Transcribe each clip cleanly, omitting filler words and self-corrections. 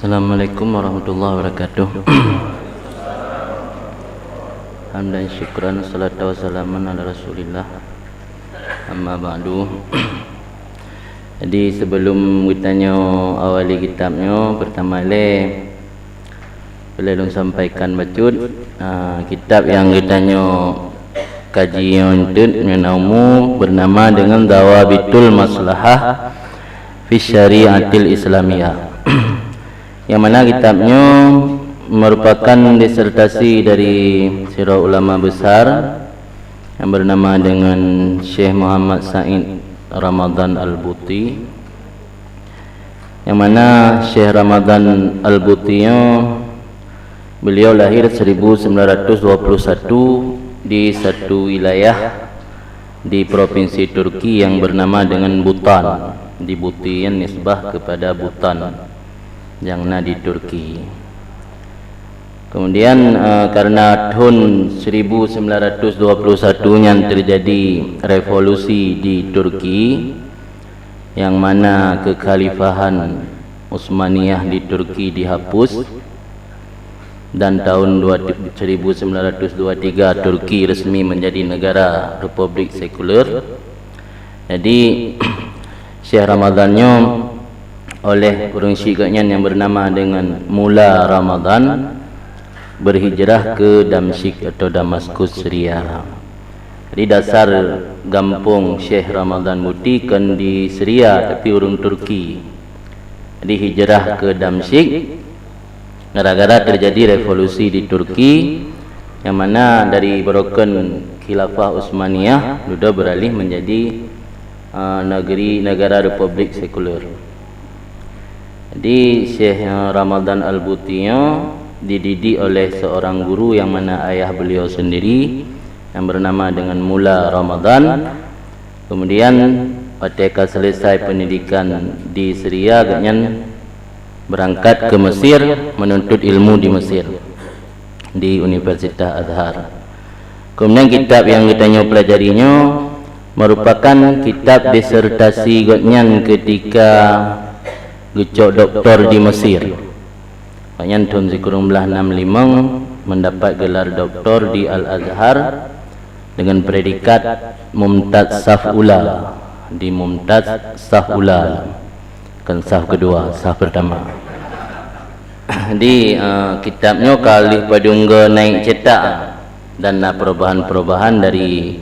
Assalamualaikum warahmatullahi wabarakatuh. Hamdan syukran salatu wassalaman ala rasulillah. Amma ba'du. Jadi sebelum kita awali kitabnya, pertama boleh sampaikan bacut kitab yang kita kaji menaumu bernama dengan Dawabitul Maslahah fi Syariatil Islamiyah. Yang mana kitabnya merupakan disertasi dari seorang ulama besar yang bernama dengan Syekh Muhammad Said Ramadan Al-Buti, yang mana Syekh Ramadan Al-Buti beliau lahir 1921 di satu wilayah di provinsi Turki yang bernama dengan Butan. Di Buti yang nisbah kepada Butan yang ada di Turki. Kemudian karena tahun 1921 yang terjadi revolusi di Turki, yang mana kekhalifahan Utsmaniyah di Turki dihapus, dan tahun 1923 Turki resmi menjadi negara republik sekuler. Jadi Syekh Ramadannya oleh kurung syikatnya yang bernama dengan Mula Ramadan berhijrah ke Damsyik atau Damaskus, Syria. Jadi dasar gampung Syekh Ramadan Buti kan di Syria tapi urung Turki. Jadi hijrah ke Damsyik gara-gara terjadi revolusi di Turki, yang mana dari berokan khilafah Utsmaniyah sudah beralih menjadi negara republik sekuler. Jadi Syekh Ramadan Al-Buti dididik oleh seorang guru yang mana ayah beliau sendiri yang bernama dengan Mula Ramadan. Kemudian ketika selesai pendidikan di Syria, agaknya berangkat ke Mesir menuntut ilmu di Mesir di Universitas Azhar. Kemudian kitab yang kita pelajarinya merupakan kitab disertasi gotnyan ketika gecok doktor di Mesir. Maknanya tahun 1965 mendapat gelar doktor di Al-Azhar dengan predikat Mumtaz Saf'ula. Di Mumtaz Saf'ula kan saf kedua, saf pertama. Di kitabnya kali padungga naik cetak dan perubahan-perubahan dari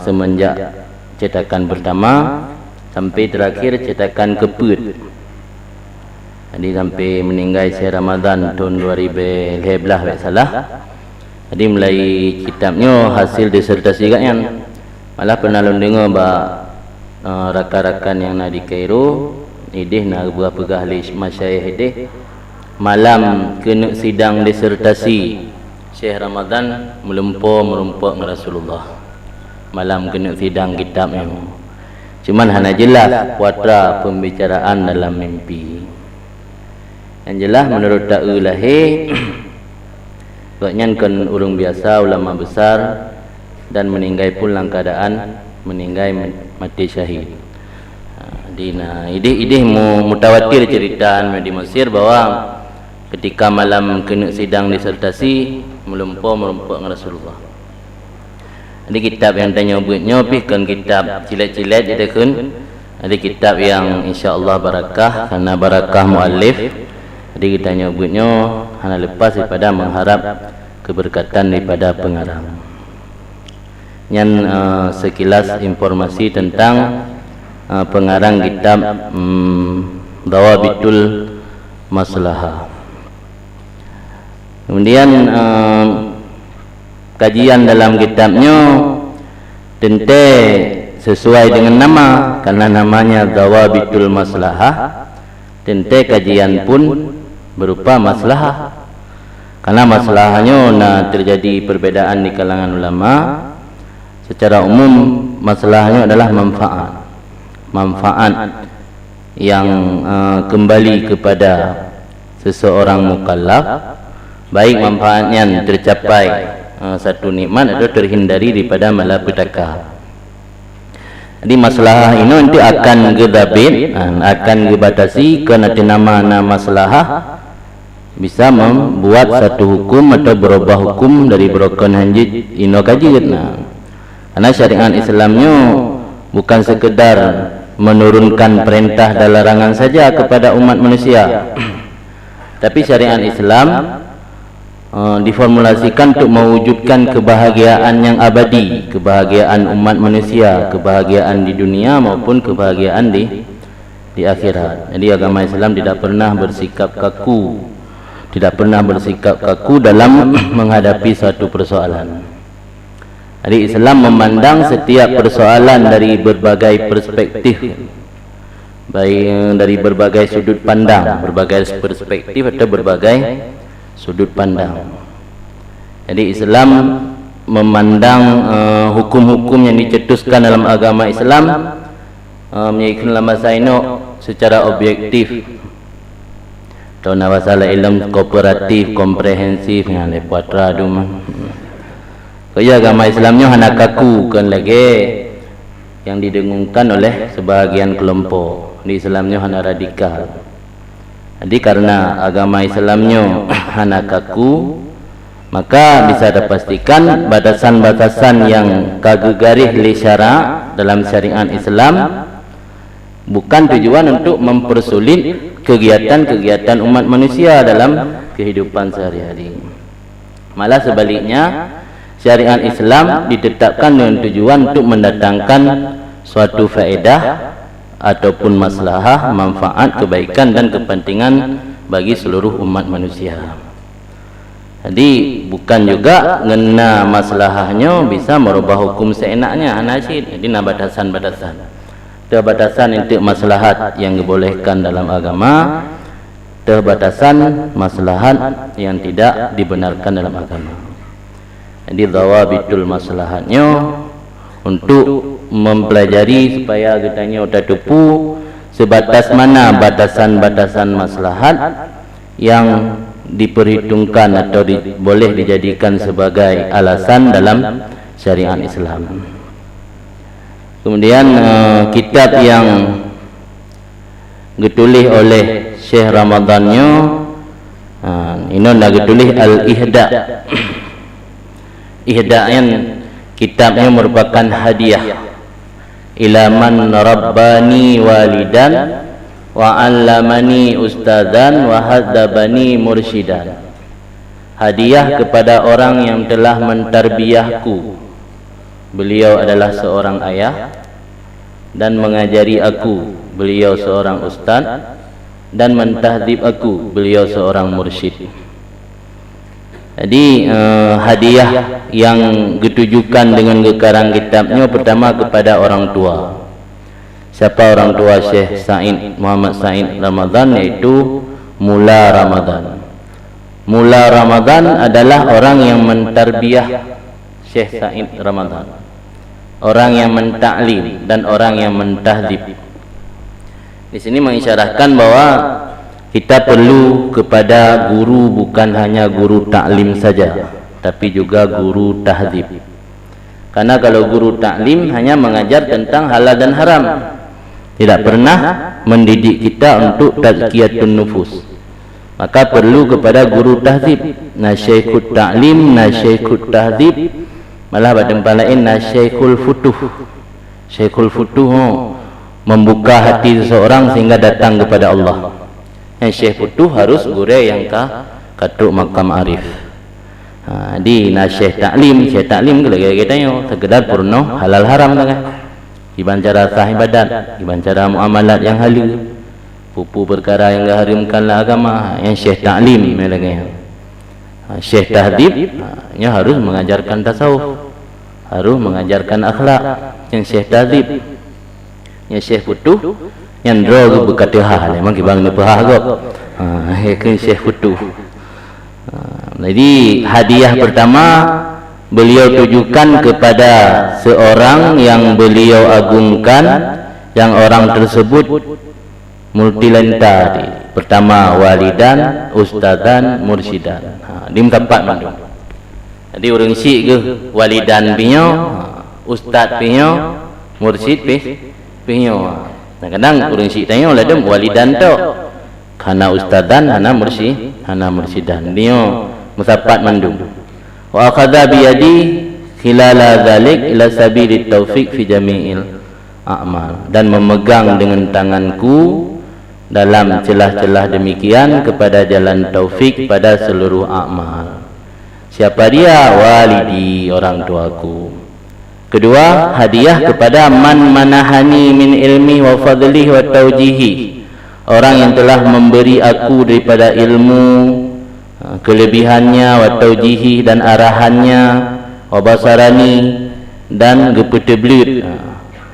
semenjak cetakan pertama sampai terakhir cetakan keput. Jadi sampai meninggal Syekh Ramadan tahun 2011 tak salah. Jadi mulai kitabnya hasil disertasi kan. Malah pernah dengar rakan-rakan yang nak di Kairo idih nak buat pegah li masyayikh idih malam kena sidang disertasi Syekh Ramadan merumpuk dengan Rasulullah. Malam kena sidang kitabnya. Cuman hanya jelas puatra pembicaraan dalam mimpi. Yang jelas menurut ta'u lahir sebabnya kan orang biasa, ulama besar, dan meninggal pun dalam keadaan meninggal mati syahid. Idih mutawatir cerita di Mesir bahwa ketika malam kena sidang disertasi melumpuk dengan Rasulullah. Ada kitab yang tanya buatnya kan kitab cilet-cilet kita kan. Ada kitab yang insya-Allah barakah karena barakah muallif. Jadi kita nyebutnya hanya lepas daripada mengharap keberkatan daripada pengarang. Yang sekilas informasi tentang pengarang kitab Dawabitul Maslahah. Kemudian kajian dalam kitabnya tentu sesuai dengan nama, karena namanya Dawabitul Maslahah. Tentu kajian pun berupa maslahah, karena maslahnya terjadi perbedaan di kalangan ulama. Secara umum maslahnya adalah manfaat yang kembali kepada seseorang mukallaf, baik manfaatnya tercapai satu nikmat atau terhindari daripada malapetaka. Jadi masalah ini nanti akan gedabit, akan gebatasi kerana nama masalah bisa membuat satu hukum atau berubah hukum dari berokon hanjit ino kajit. Karena syariat Islamnya bukan sekedar menurunkan perintah dan larangan saja kepada umat manusia, tapi syariat Islam diformulasikan untuk mewujudkan kebahagiaan yang abadi, kebahagiaan umat manusia, kebahagiaan di dunia maupun kebahagiaan di akhirat. Jadi agama Islam tidak pernah bersikap kaku dalam menghadapi suatu persoalan. Jadi Islam memandang setiap persoalan dari berbagai perspektif, baik dari berbagai sudut pandang, berbagai perspektif atau berbagai sudut pandang. Jadi Islam memandang hukum-hukum yang dicetuskan dalam agama Islam menyebutkan dalam bahasa ini secara objektif. Atau masalah ilmu kooperatif, komprehensif yang lepatra duma. Kaya agama Islamnya hana kaku kan lagi yang didengungkan oleh sebahagian kelompok. Di Islamnya hana radikal. Jadi karena agama Islamnya hana kaku, maka bisa dipastikan batasan-batasan yang kagegarih li syara dalam syariat Islam bukan tujuan untuk mempersulit kegiatan-kegiatan umat manusia dalam kehidupan sehari-hari. Malah sebaliknya, syariat Islam ditetapkan dengan tujuan untuk mendatangkan suatu faedah ataupun maslahah, manfaat, kebaikan dan kepentingan bagi seluruh umat manusia. Jadi bukan juga ngena maslahahnya bisa merubah hukum seenaknya, anasid. Jadi batasan-batasan. Batasan untuk maslahat yang dibolehkan dalam agama, batasan maslahat yang tidak dibenarkan dalam agama. Jadi dhawabitul maslahatnya untuk mempelajari supaya kitanya udah tupu sebatas mana batasan-batasan maslahat yang diperhitungkan atau boleh dijadikan sebagai alasan dalam syariat Islam. Kemudian kitab yang ditulis oleh Syekh Ramadannya ini nak ditulis Al-Ihda. Ihda yang kitabnya merupakan hadiah ila man rabbani walidan wa 'allamani ustadzan wa hadzabani mursyidan. Hadiah kepada orang yang telah mentarbiyahku. Beliau adalah seorang ayah dan mengajari aku. Beliau seorang ustaz dan mentahdzib aku. Beliau seorang mursyid. Jadi hadiah yang ditujukan dengan gekarang kitabnya pertama kepada orang tua. Siapa orang tua Syekh Said Muhammad Said Ramadan, yaitu Mula Ramadan. Mula Ramadan adalah orang yang mentarbiyah Syekh Said Ramadan, orang yang mentaklim dan orang yang mentahdzib. Di sini mengisyaratkan bahwa kita perlu kepada guru bukan hanya guru taklim saja, tapi juga guru tahdzib. Karena kalau guru taklim hanya mengajar tentang halal dan haram, tidak pernah mendidik kita untuk tazkiyatun nufus, maka perlu kepada guru tahdzib. Nasyaikut taklim, nasyaikut tahdzib, malah pada tempat lain nasyaikul futuh. Syaikul futuh membuka hati seseorang sehingga datang kepada Allah. Yang syekh futuh harus gure yang katuk makam arif. Di nasyekh taklim lagi tanya sekedar purno halal haram kan. Gimana cara sah ibadat, gimana cara muamalat yang halal, pupu perkara yang diharamkanlah agama. Yang syekh taklim lagi. Syekh tahdzib nya harus mengajarkan tasawuf, harus mengajarkan akhlak. Yang syekh tahdzib, yang syekh futuh yang drog berkata hal memang kibang ni pahah gop. Kan syekh futuh. Jadi hadiah pertama beliau tujukan kepada seorang yang beliau agungkan, yang orang tersebut multilenta. Pertama walidan, ustadzan, mursyidan. Di tempat mana? Jadi orang syik ke walidan pinyo, ustaz pinyo, mursyid pihyo. Kadang urang si tanya ladem walidan to. Kana ustadan hana mursidan. Dia musapat mandum. Wa akhadha bi yadi khilala dzalik ila sabilit taufiq fi jami'il a'mal, dan memegang dengan tanganku dalam celah-celah demikian kepada jalan taufik pada seluruh amal. Siapa dia? Walidi, orang tuaku. Kedua, hadiah kepada man manahani min ilmi wa fadlihi wa taujihi, orang yang telah memberi aku daripada ilmu, kelebihannya, wa taujihi, dan arahannya, wa basarani, dan gepeteblut,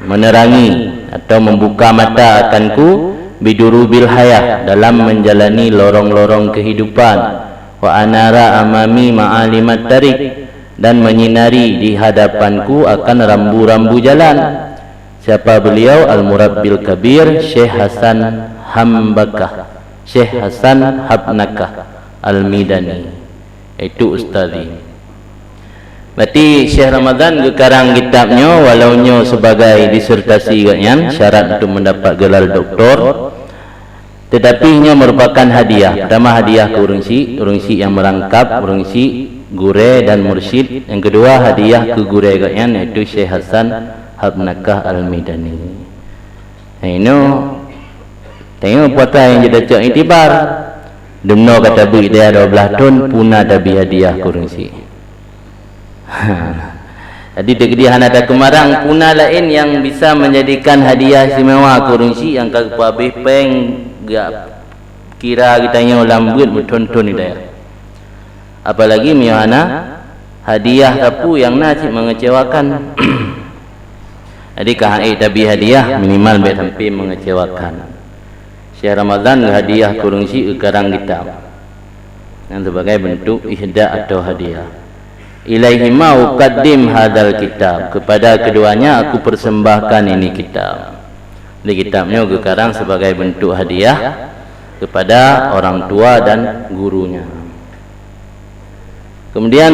menerangi atau membuka mata akanku, bidurubil hayah, dalam menjalani lorong-lorong kehidupan, wa anara amami ma'alimat tarik, dan menyinari di hadapanku akan rambu-rambu jalan. Siapa beliau? Al-Murabbil Kabir Syekh Hasan Habnakah Al-Midani, itu ustazi. Berarti Syekh Ramadan gekarang kitabnya walaunya sebagai disertasi katnya, syarat untuk mendapat gelar doktor, tetapi nya merupakan hadiah. Pertama hadiah ke urang si yang merangkap, urang si gure dan mursyid. Yang kedua hadiah ke gure katnya, iaitu Syekh Hasan Habnakah Al-Midani. Ini tengok puasa yang jadi cak itibar. Demno kata beri dia 12 tahun punah tabi hadiah ke urang si. Jadi dia ada kemarang punah lain yang bisa menjadikan hadiah istimewa ke urang si, yang kau habis peng gak kira kita nyo lambut bertonton ni dia. Apalagi miana hadiah kapu yang nacik mengecewakan. Jadi kahai tabi hadiah minimal baik sampai mengecewakan. Syekh Ramadan hadiah kurang si karang kitab yang sebagai bentuk ihda atau hadiah. Ilaihi ma uqaddim hadzal kitab, kepada keduanya aku persembahkan ini kitab. Di kitabnya gekarang sebagai bentuk hadiah kepada orang tua dan gurunya. Kemudian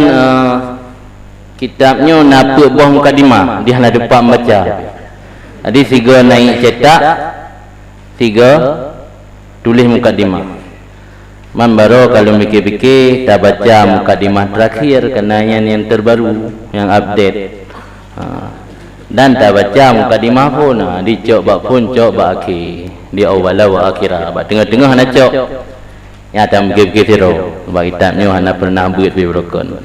kitabnya napa buah mukadimah, dia nak dapat baca. Jadi 3 naik cetak, 3 tulis mukadimah. Man baru kalau fikir-fikir tak baca mukadimah terakhir, kerana yang terbaru, yang update. Dan tak baca mukadimah pun, dicok bak pun cok bak akhir, di awal wa akhirah, bak tengah-tengah nak cok. Ya tak fikir-fikir zero. Sebab kitabnya hana pernah buat berokon.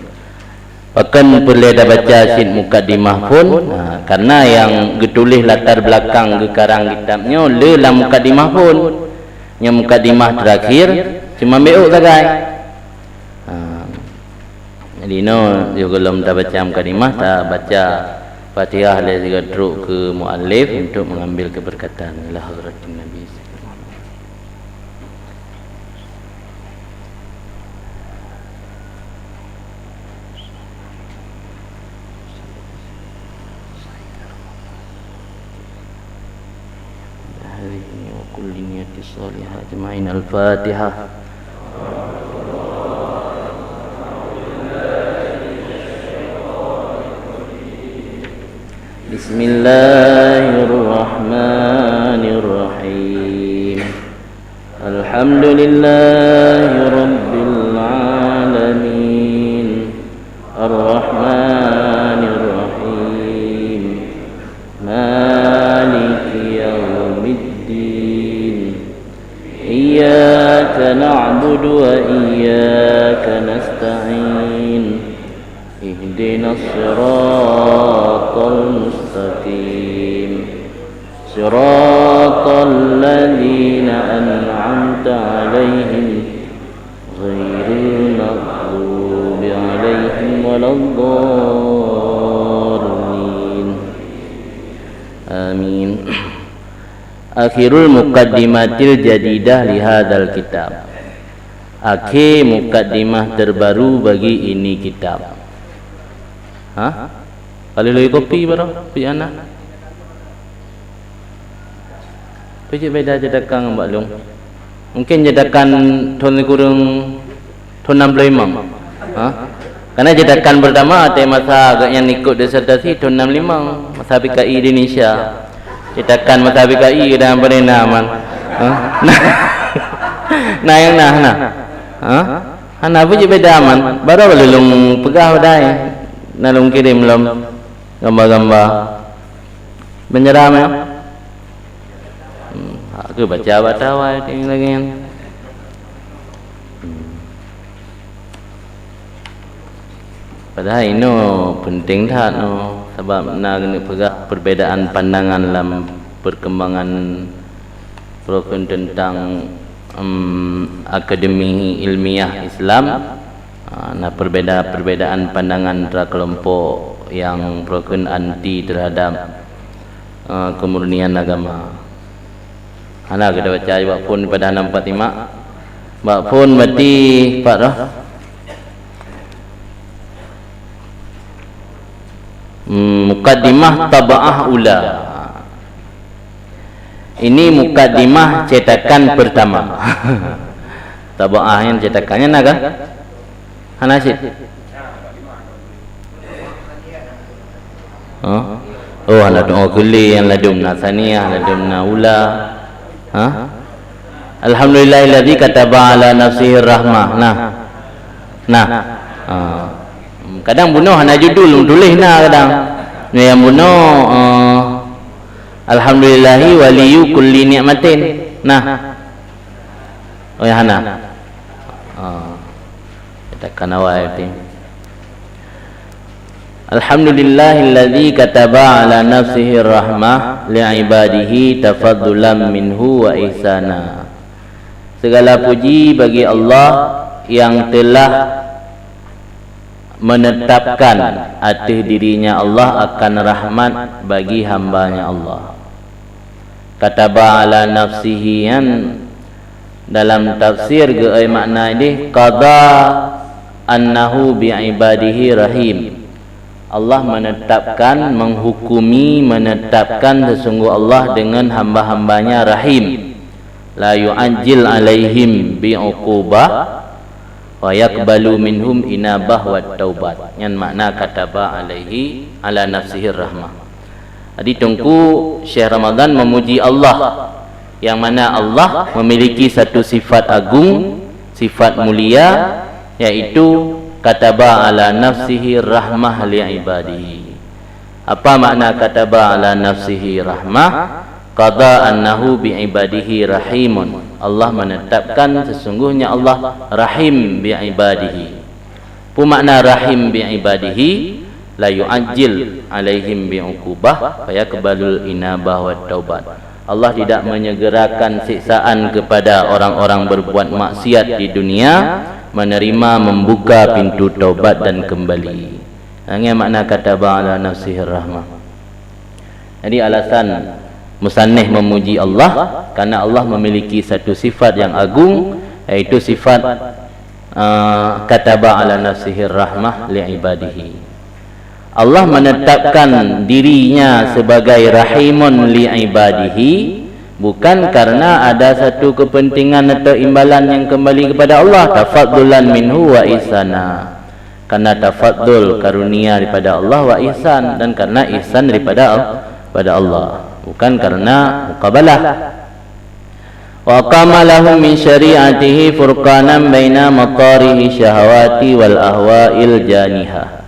Bahkan perlu dah baca sin mukadimah pun, karena yang ditulis latar belakang gekarang kitabnya le mukadimah pun. Yang mukadimah terakhir cuma beuk sagai. Jadi no yo belum dah baca mukadimah, tak baca Fatihah le juga teruk ke muallif untuk mengambil keberkatan ila hadratin Nabi. وكل نية صالحة أجمعين. الفاتحة. بسم الله الرحمن الرحيم. الحمد لله رب العالمين. الرحمن الرحيم. مالك يوم الدين. إياك نعبد وإياك نستعين. اهدنا الصراط المستقيم. صراط الذين أنعمت عليهم غير المغضوب عليهم ولا الضالين. آمين. Akhirul muqaddimatil jadidah lihadzal kitab. Akhir mukaddimah terbaru bagi ini kitab. Kalau lagi kopi baru pi anak. Pijak beda jadakan Mbak Long. Mungkin jadakan ton kurang ton 65. Karena cetakan pertama masa agaknya ikut disertasi tahun 65 masa PKI di Indonesia. Cetakan masa PKI dan perenaman. Nah yang Hana apa je beda aman. Baru belum pegah badai. Nalung kirim belum gambar-gambar. Menyeram ya. Aku baca batawai lagi. Padahal ini penting tak no, sebab nak kena pegah perbezaan pandangan dalam perkembangan program tentang akademi ilmiah Islam. Nah perbezaan pandangan antara kelompok yang program anti terhadap kemurnian agama. Anak kita baca buat pun pada 645. Buat pun berarti Pak dah. Mukaddimah Taba'ah Ula. Ini mukaddimah cetakan pertama. Taba'ah yang cetakannya naga Hanasid. Oh ladum kulli yang ladumna saniyah ladumna ula. Alhamdulillahilladzi kataba ala nafsihi rahmah. Nah. Kadang bunuh hana judul tulis kadang. Yang bunuh alhamdulillahi waliyu kulli ni'matin. Oh ya hana. Katakan awal itu. Alhamdulillahilladzi kataba ala nafsihi rahmah li'ibadihi tafaddulan minhu wa ihsana. Segala puji bagi Allah yang telah menetapkan atas dirinya Allah akan rahmat bagi hambanya Allah. Kataba ala nafsihi dalam tafsir ge makna ini qada annahu bi ibadihi rahim. Allah menetapkan, menghukumi, menetapkan sesungguh Allah dengan hamba-hambanya rahim. La yu'ajjil alaihim bi'uqubah wa yaqbalu minhum inabah wa taubat. Yang makna kataba alaihi ala nafsihi rahmah. Jadi tunggu Syekh Ramadan memuji Allah, yang mana Allah memiliki satu sifat agung, sifat mulia, yaitu kataba ala nafsihi rahmah li ibadihi. Apa makna kataba ala nafsihi rahmah? Qada annahu bi ibadihi rahimun. Allah menetapkan sesungguhnya Allah rahim bi ibadihi. Apa makna rahim bi ibadihi? La yu'ajjil alaihim bi uqubah fa yaqbalul inabah wa taubat. Allah tidak menyegerakan siksaan kepada orang-orang berbuat maksiat di dunia, menerima, membuka pintu taubat dan kembali. Ini makna kataba ala nafsihi rahmah. Jadi alasan musannif memuji Allah karena Allah memiliki satu sifat yang agung, yaitu sifat kataba ala nafsihi rahmah li ibadihi. Allah menetapkan dirinya sebagai rahimun li ibadihi bukan karena ada satu kepentingan atau imbalan yang kembali kepada Allah, tafaddulan minhu wa ihsana. Karena tafaddul karunia daripada Allah, wa ihsan, dan karena ihsan daripada Allah, bukan karena muqabalah. Wa qama lahum min syari'atihi furqanan baina matarihi syahawati wal ahwa'il janihah.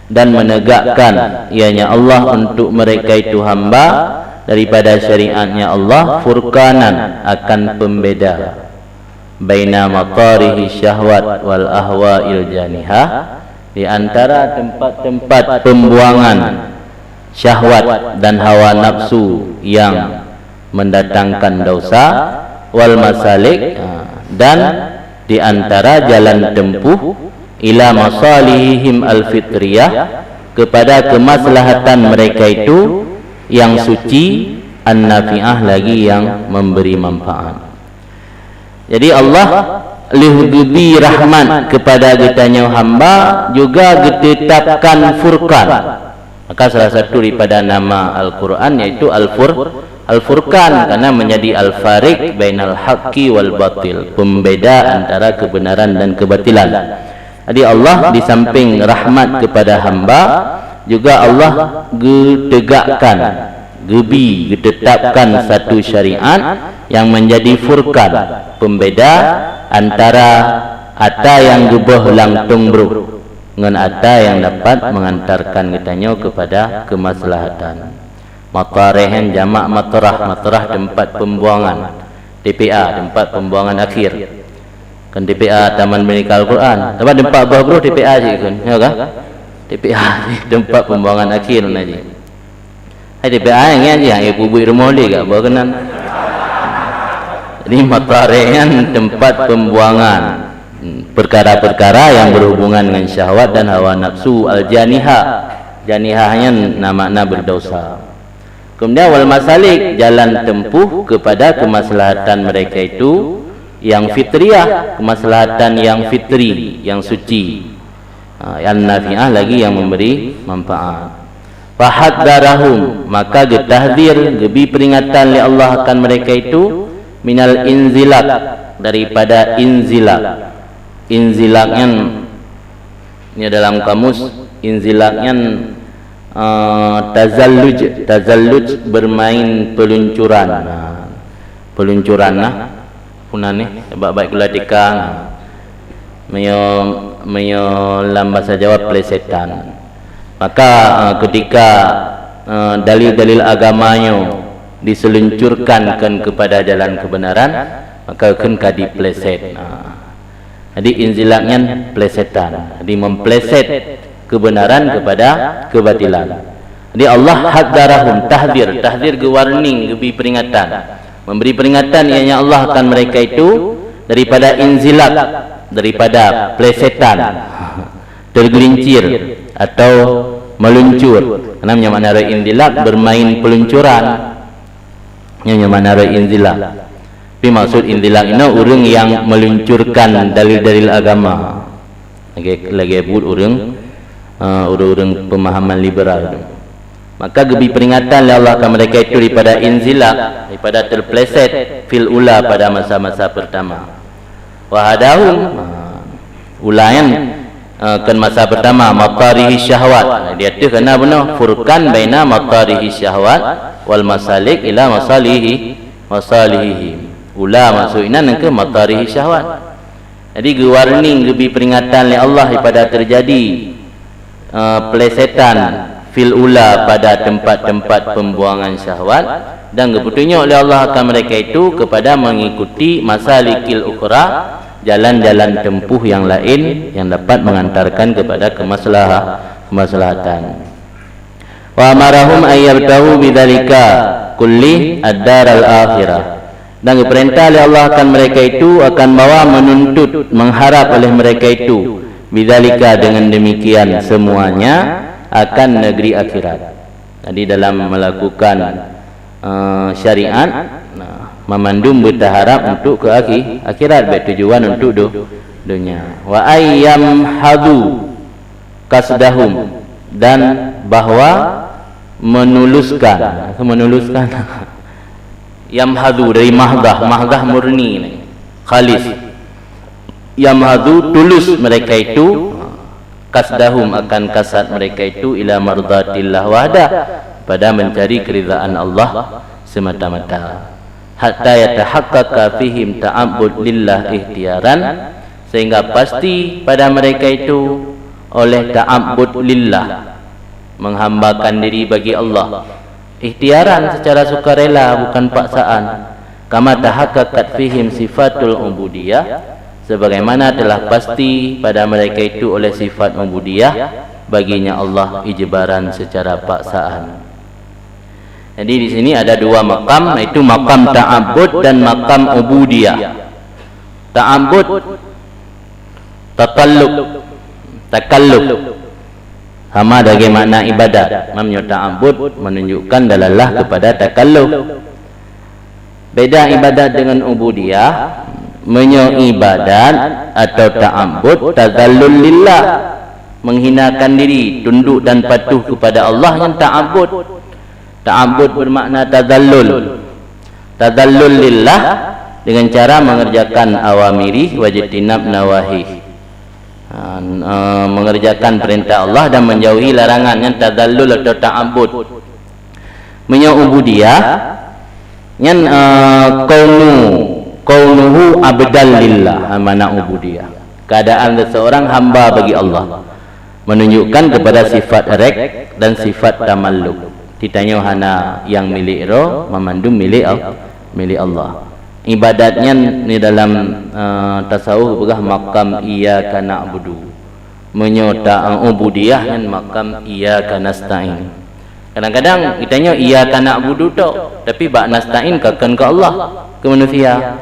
Dan menegakkan ianya Allah untuk mereka itu hamba daripada syariatnya Allah, furqanan akan pembeda baina matarihi syahwat wal ahwa'il janihah, di antara tempat-tempat pembuangan syahwat dan hawa nafsu yang mendatangkan dosa, wal masalik, dan di antara jalan tempuh ila masalihim al-fitriyah, kepada kemaslahatan mereka itu yang suci, an-nafi'ah, lagi yang memberi manfaat. Jadi Allah lihudubi rahmat kepada getanya hamba, juga ditetapkan furqan. Maka salah satu daripada nama Al-Quran yaitu Al-Furqan, karena menjadi Al-Fariq bainal haqqi wal batil, pembeda antara kebenaran dan kebatilan. Jadi Allah di samping rahmat kepada hamba, juga Allah tegakkan, ditetapkan satu syariat yang menjadi furqan, pembeda antara ata yang gebah langtung bro dengan ata yang dapat mengantarkan katanya kepada kemaslahatan. Matarehen jamak matrah tempat pembuangan, TPA tempat pembuangan akhir. Kan TPA Taman Medical Al-Quran. Tempat bawah bro TPA je kan. Ya kan? TPA tempat pembuangan akhir naji. Hai TPA yang kubur rumah dia kat bawah kenan. Jadi matarehen tempat pembuangan perkara-perkara yang berhubungan dengan syahwat dan hawa nafsu al-janihah. Janihahnya makna berdosa. Kemudian wal masalik, jalan tempuh kepada kemaslahatan mereka itu yang fitriyah, kemaslahatan yang fitri, yang suci, yang nafi'ah lagi, yang memberi manfaat. Fahaddarahum, maka getahdir, gebi peringatan li Allah akan mereka itu minal inzilak, daripada inzilak. Inzilaknya ini dalam kamus, inzilaknya tazalluj bermain peluncuran. Peluncuran lah punane baik kula tikang meyo dalam bahasa Jawa plesetan. Maka ketika dalil-dalil agamanya diseluncurkan kepada jalan kebenaran, maka akan kadi pleset. Jadi inzilaknya plesetan, jadi mempleset kebenaran kepada kebatilan. Jadi Allah haddarahum, tahdir ke warning, ke peringatan, memberi peringatan ianya Allah akan mereka itu daripada inzilak, daripada plesetan, tergelincir atau meluncur. Karena makna inzilak bermain peluncuran, makna inzilak. Tapi maksud inzilak ini orang yang meluncurkan dalil-dalil agama. Lagi buat orang pemahaman liberal. Maka gebi peringatan Allah akan mereka itu daripada inzilak, daripada terpleset fil ula pada masa-masa pertama. Wahadahum, ulayan kan masa pertama matarihi syahwat. Dia tu kena benar furqan baina matarihi syahwat wal masalik ila masalihi. Ula maksudnya ke matarihi syahwat. Jadi warning gebi peringatan oleh Allah daripada terjadi pelesetan fil ula pada tempat-tempat pembuangan syahwat, dan kepetunjuk oleh Allah akan mereka itu kepada mengikuti masalikil ukhra, jalan-jalan tempuh yang lain yang dapat mengantarkan kepada kemaslahatan. Wa amarahum ayyabtahu bidzalika kulli ad-dar al-akhirah. Dan perintah oleh Allah akan mereka itu akan bawa menuntut, mengharap oleh mereka itu bidzalika, dengan demikian semuanya akan negeri akhirat. Jadi dalam melakukan syariat, memandum berharap untuk ke akhirat, bertujuan untuk dunia. Wa ayyam hadu kasdahum, dan bahwa menuluskan yamhadu dari mahdah murni, khalis. Yamhadu tulus mereka itu, kasdahum akan kasat mereka itu ila mardatillah wahda, pada mencari keridhaan Allah semata-mata. Hatta yatahaqqaqa fihim ta'abbud lillah ihtiyaran, sehingga pasti pada mereka itu oleh ta'abbud lillah, menghambakan diri bagi Allah, ihtiyaran secara sukarela, bukan paksaan. Kama tahaqqaqat fihim sifatul ubudiyah, sebagaimana telah pasti pada mereka itu oleh sifat ubudiyah baginya Allah, ijbaran secara paksaan. Jadi di sini ada dua makam, yaitu makam ta'abbud dan makam ubudiyah. Ta'abbud takallub sama dengan makna ibadat. Namanya ta'abbud menunjukkan dalalah kepada takalluf. Beda ibadat dengan ubudiyah. Ibadat atau ta'abbud tazallul lillah, menghinakan diri, tunduk dan patuh kepada Allah, yang ta'abbud. Ta'abbud bermakna tazallul. Tazallul lillah dengan cara mengerjakan awamiri wajtinab nawahi. mengerjakan perintah Allah dan menjauhi larangan yang tadallul atau ta'abbud. Menyo ubudiyah yang kaunuhu abdal lillah, mana ubudiyah, keadaan seseorang hamba bagi Allah, menunjukkan kepada sifat rek dan sifat tamalluk. Ditanya hana yang milik roh, memandum milik Allah. Ibadatnya ni dalam tasawuf begah makam iyyaka na'budu, menyota ubudiyah kan makam iyyaka nasta'in. Kadang-kadang kitanya iyyaka na'budu tok, tapi bak nasta'in kakan ke Allah, ke manusia.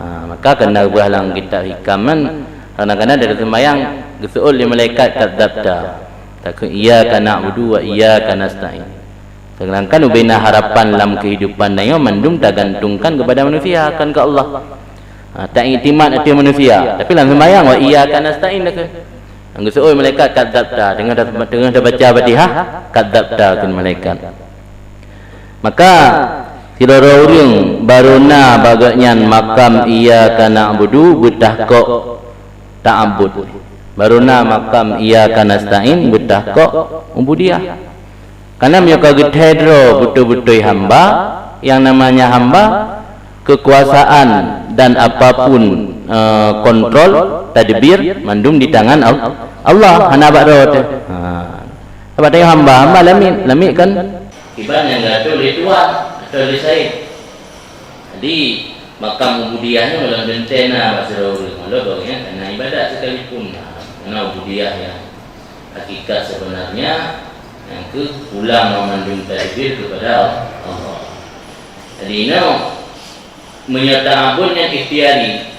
Maka kena berhalang kitab hikaman, kadang-kadang dari sembahyang gesul li malaikat kadzabta, takut iyyaka na'budu wa iyyaka nasta'in. Sedangkan ubina harapan dalam kehidupan naya mandum tak gantungkan kepada manusia, akan ke Allah. Tak iktimat hati manusia, tapi dalam sembahyang wa iyyaka nasta'in dak. Anggus oi malaikat kadzabta, dengan dah baca Fatihah kadzabta kan malaikat. Maka silora urang baruna bagaknya makam iyyaka na'budu betah kok ta'abbud. Baruna makam iyyaka nasta'in betah kok ubudiyah. Karena mereka gethedro betul-betul hamba, yang namanya hamba, kekuasaan dan apapun kontrol, tadbir, mandum di tangan Allah. Hana bakro tu. Apa tanya hamba lamik kan? Ibaratnya enggak ada oleh Tuhan, atau oleh saya. Jadi makam ubudiyahnya dalam bentena bahasa orang. Kalau bagusnya karena ibadat sekalipun, karena ubudiyah yang hakikat sebenarnya yang pulang memandung tadbir kepada Allah. Jadi ini menyerta abun yang ikhtiari.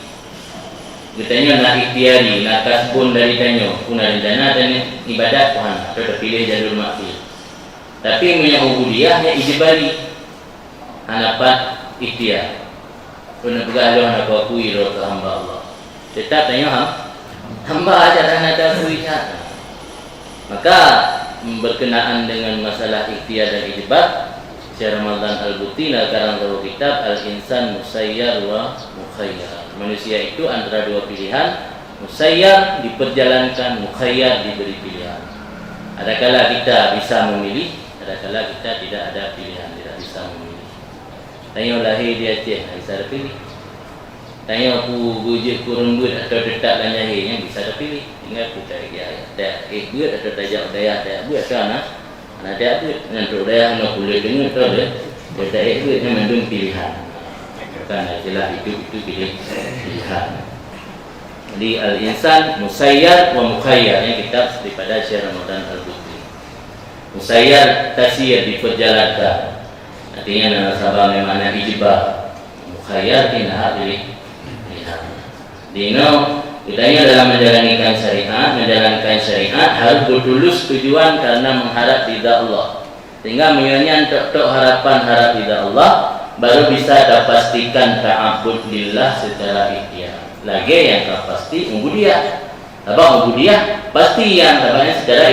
Katanya nak ikhtiari, nak kasbun dari tanya, pun ada dana dan ibadat Tuhan atau terpilih jalur maksud. Tapi menyahubudiyah yang ijibari, hanapat ikhtiar. Pernah pegalah nak akui roh ke hamba Allah. Tetap tanya hamba aja dan ada akui tak. Maka berkenaan dengan masalah ikhtiar dan ijibah, Syekh Ramadan Al-Buti dalam kitab Al-Insan Musayyar wa Mukhayyar. Manusia itu antara dua pilihan, musayyar diperjalankan, mukhayyar diberi pilihan. Adakala kita bisa memilih, adakala kita tidak ada pilihan, tidak bisa memilih. Tanya lahir di Aceh, bisa pilih. Tanya aku bujuk kurun buat atau detak dan jahil, yang bisa pilih. Tinggal aku cari dia. Tak buat atau tajak daya, tak buat atau anak tak buat. Nanti daya nak boleh dengar atau dia. Dia tak buat, dia mendung pilihan. Bukan jelas itu pilihan. Jadi al-insan musayyar wa mukhayyar, yang kitab daripada Syekh Ramadan Al-Buti. Musayyar tasyir diperjalankan. Artinya nama sabang memang ijibah. Mukhayyar kena pilih. Dino kitanya dalam menjalankan syariat harus bertulus tujuan karena mengharap ridha Allah. Sehingga menyanyian tok harapan harap ridha Allah, baru bisa pastikan ta'abbud lillah secara ikhtiar. Lagi yang pasti ubudiyah. Apa ubudiyah? Pasti yang tabanya secara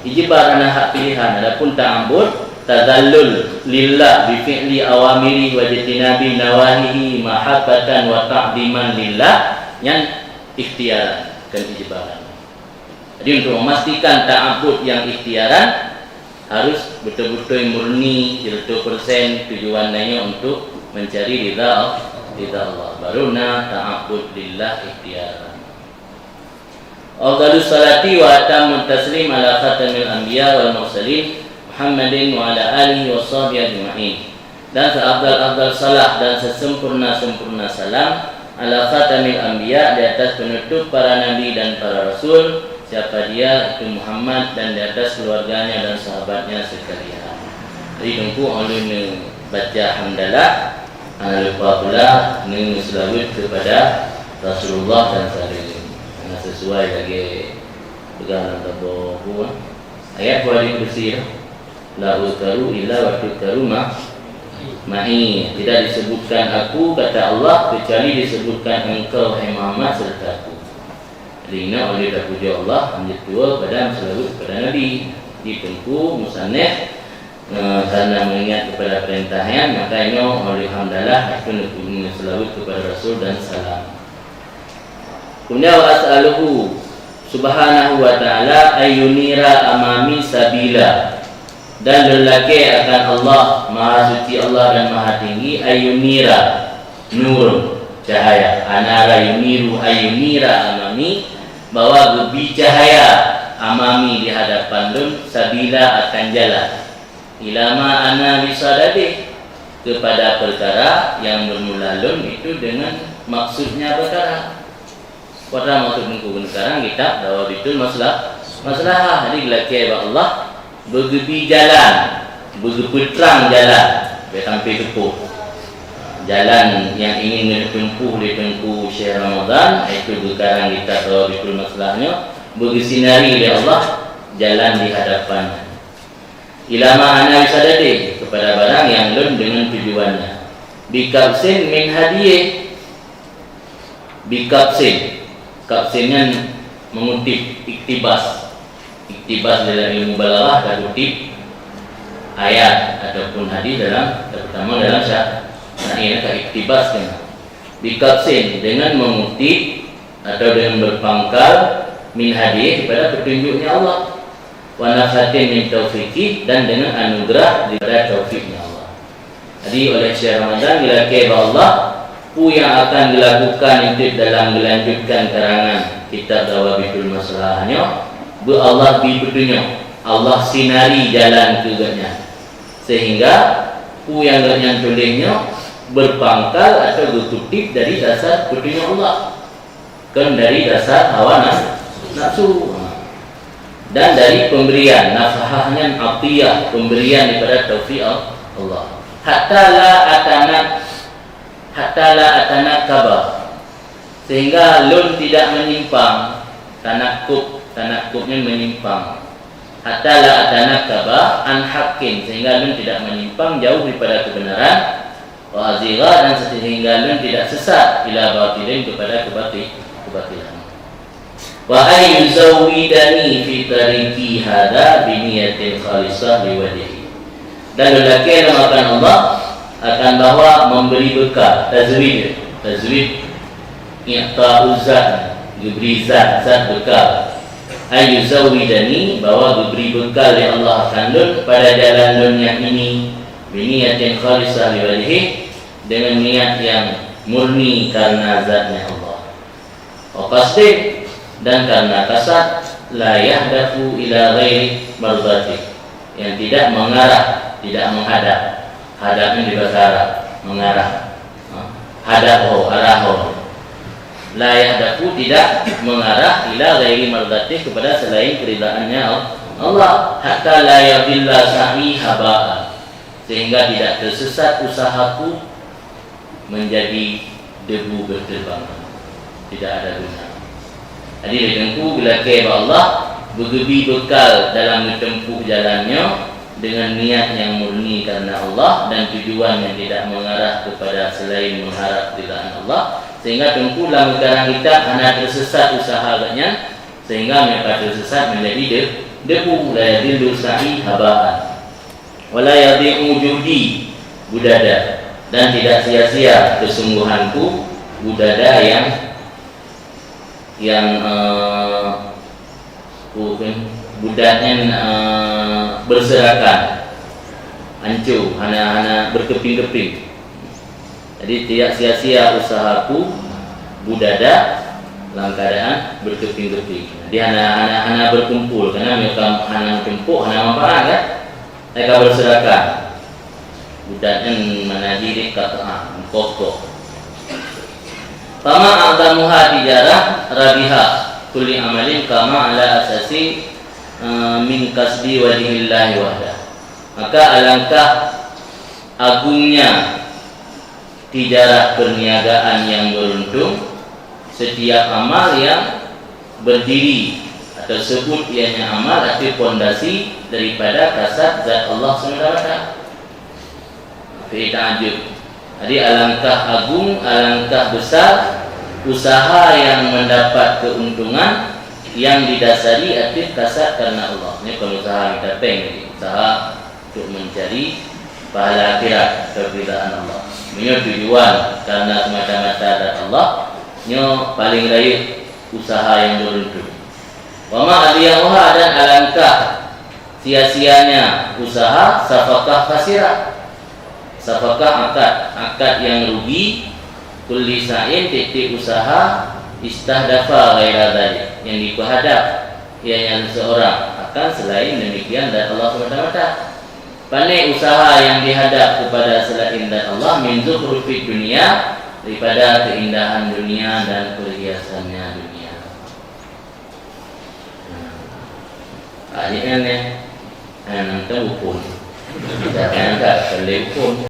ijibah karena hak pilihan. Adapun ta'abbud tadallul lillah bi fi'li awamiri wa jitinabi nawahihi mahabbatan wa ta'diman lillah, yang ikhtiaran dan ijibaran. Jadi untuk memastikan ta'abbud yang ikhtiaran harus betul-betul murni 100% tujuannya untuk mencari ridha Allah. Baruna ta'abbud lillah ikhtiaran. Afdhalus salati wa atammut taslim ala khatamil anbiya wal mursalin Muhammadin wa ala alihi wa sahbihi ajma'in. Dan seafdal-afdal salah dan sesempurna-sempurna salam ala khatamil anbiya, di atas penutup para nabi dan para rasul, siapa dia? Itu Muhammad, dan di atas keluarganya dan sahabatnya sekalian. Jadi tunggu oleh baca hamdalah, lupa pula selawat kepada Rasulullah dan sahabat. Sesuai lagi pegangan tabuh ayat wali kursi la utaru illa wa tukaru ma'i, tidak disebutkan aku kata Allah kecuali disebutkan engkau hai Muhammad serta aku. Jadi ini oleh puja Allah lanjut dua pada selawat kepada Nabi di tengku musannaf karena mengingat kepada perintahnya, maka ini oleh hamdalah itu selawat kepada Rasul dan salam. Kemudian wa as'aluhu subhanahu wa ta'ala ayunira amami sabila, dan lelaki akan Allah maha suci Allah dan maha tinggi ayunira nur cahaya, anara yuniru ayunira amami, bahwa gebi cahaya amami di hadapan lun, sabila akan jalan, ilama ana bisadade kepada perkara yang bermula lun, itu dengan maksudnya perkara. Pada maksud mengkubun sekarang kita bahwa itu masalah hari lelaki Allah bergebi jalan, bergepetrang jalan sampai tepuh jalan yang ingin ditempuh Syekh Ramadan, itu sekarang kita bahwa itu masalahnya bergesinari oleh Allah jalan di hadapan ilama ana bisadade kepada barang yang lun dengan tujuannya, bikabsin min hadiyah, bikabsin, kapsinnya mengutip iktibas dalam ilmu balaghah, dan kutip ayat ataupun hadis dalam, terutama dalam syair iktibas kan, bikabsin dengan mengutip atau dengan berpangkal min hadis pada petunjuknya Allah, wa nafatin min taufiqi, dan dengan anugerah daripada taufiknya Allah. Jadi oleh Syekh Ramadan dilaki Allah yang akan dilakukan itu dalam melanjutkan karangan kitab Dawabitul Masalahnya, Allah beri petunjuk, Allah sinari jalan keganya, sehingga yang tulisnya berpangkal atau berkutip dari dasar petunjuk Allah, kan dari dasar hawa nafsu, dan dari pemberian nafahahnya atiyah, pemberian daripada taufik Allah, hatta la atanakaba, sehingga lun tidak menyimpang, tanakubnya menyimpang, hatta la atanakaba an haqqin, sehingga lun tidak menyimpang jauh daripada kebenaran, wa azira, dan sehingga lun tidak sesat ila batilin kepada kebatilan, wa ayyuzawidani fi tariqi hada bi niyatin khalisah liwajhi, dan lelaki yang akan Allah akan bawa memberi bekal, tazwid i'ta'uzat, diberi zat bekal, ayyuzawidani, bahwa diberi bekal yang Allah akan lun pada jalan dunia ini, biniyatin khalisah liwajhi, dengan niat yang murni karena zatnya Allah, wa qasdin, dan karena kasat, la yahdafu ila ghairi mardati, yang tidak mengarah, tidak menghadap, hadapnya di bahasa Arab mengarah, hadapo, araho, la yahdafu, tidak mengarah, ila ghairi mardati, kepada selain keridaannya Allah, hatta la yadilla sa'i haba'an, sehingga tidak tersesat usahaku menjadi debu berterbangan, tidak ada guna. Jadi ditengku bila kepada Allah bergebi bekal dalam menempuh jalannya dengan niat yang murni karena Allah, dan tujuan yang tidak mengarah kepada selain mengharap ridhaan Allah, sehingga tengku dalam perkara kita hanya tersesat usahanya, sehingga mereka tersesat menjadi debu, la yadillu sa'i haba'an, wa la yadhi'u judi budada, dan tidak sia-sia kesungguhanku budada yang budaknya berserakan, hancur, hana berkeping-keping. Jadi tidak sia-sia usahaku budada dalam keadaan berkeping-keping. Jadi hana berkumpul, karena mereka hana berkumpul, hana memperang kan, mereka berserakan. Budaknya menajiri kata kokoh. Kama a'zamuha tijarah rabiha kulli amalin kama ala asasi min kasbi wajhillahi wahda. Maka alangkah agungnya tijarah perniagaan yang beruntung, setiap amal yang berdiri atau sebut ianya amal atau pondasi daripada kasat zat Allah SWT. Fi ta'ajub. Jadi alangkah agung, alangkah besar usaha yang mendapat keuntungan yang didasari atas kasat karena Allah. Ini kalau usaha kita pengen, usaha untuk mencari pahala akhirat, keridaan Allah. Ini tujuan karena semata-mata dari Allah. Ini paling layak usaha yang beruntung. Wa ma adiyamuha, dan alangkah sia-sianya usaha safakah khasirah, safakah akad yang rugi, kulli sa'in titik usaha istahdafa ghaira dzalik, yang diperhadap ianya seseorang akan selain demikian dan Allah SWT. Pandai usaha yang dihadap kepada selain dan Allah, min zukhrufid dunia, daripada keindahan dunia dan perhiasannya dunia. Akhirnya nanti hukum kita kan tak boleh hukum.